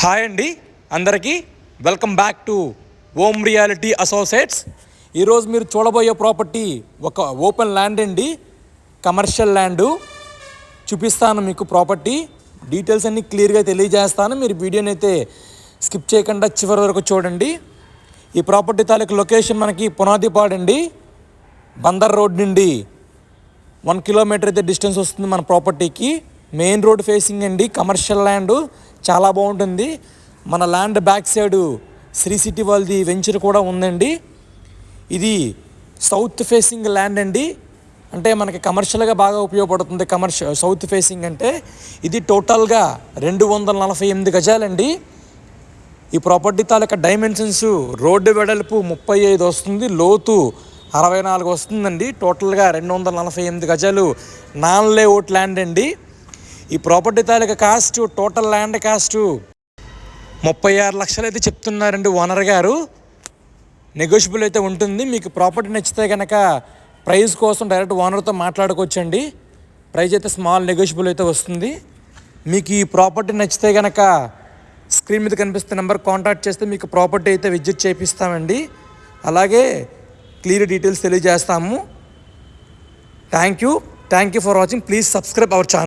Hi అండి అందరికీ welcome back two ohm reality associates. ఈరోజు మీరు చూడబోయే ప్రాపర్టీ ఒక ఓపెన్ ల్యాండ్ అండి, కమర్షియల్ ల్యాండు. చూపిస్తాను మీకు ప్రాపర్టీ డీటెయిల్స్ అన్నీ క్లియర్గా తెలియజేస్తాను. మీరు వీడియోని అయితే స్కిప్ చేయకుండా చివరి వరకు చూడండి. ఈ ప్రాపర్టీ తాలూకు లొకేషన్ మనకి పునాదిపాడు అండి, బందర్ రోడ్ నుండి 1 కిలోమీటర్ అయితే డిస్టెన్స్ వస్తుంది మన ప్రాపర్టీకి. మెయిన్ రోడ్ ఫేసింగ్ అండి, కమర్షియల్ ల్యాండ్ చాలా బాగుంటుంది. మన land back side Sri City వాళ్ళది వెంచర్ కూడా ఉందండి. ఇది సౌత్ ఫేసింగ్ ల్యాండ్ అండి, అంటే మనకి కమర్షియల్గా బాగా ఉపయోగపడుతుంది. సౌత్ ఫేసింగ్ అంటే ఇది టోటల్గా 248 గజాలండి. ఈ ప్రాపర్టీ తాలూకా డైమెన్షన్స్ రోడ్డు వెడల్పు 35 వస్తుంది, లోతు 64 వస్తుందండి. టోటల్గా 248 గజాలు నాన్ లేఅవుట్ ల్యాండ్ అండి. ఈ ప్రాపర్టీ తాలూకా కాస్ట్, టోటల్ ల్యాండ్ కాస్ట్ 36 లక్షలు అయితే చెప్తున్నారండి ఓనర్ గారు. నెగోషియబుల్ అయితే ఉంటుంది. మీకు ప్రాపర్టీ నచ్చితే కనుక ప్రైస్ కోసం డైరెక్ట్ ఓనర్తో మాట్లాడుకోవచ్చండి. ప్రైస్ అయితే స్మాల్ నెగోషియబుల్ అయితే వస్తుంది. మీకు ఈ ప్రాపర్టీ నచ్చితే కనుక స్క్రీన్ మీద కనిపిస్తున్న నెంబర్ కాంటాక్ట్ చేస్తే మీకు ప్రాపర్టీ అయితే విజిట్ చేపిస్తామండి. అలాగే క్లియర్ డీటెయిల్స్ తెలియజేస్తాము. Thank you for watching. Please subscribe our channel.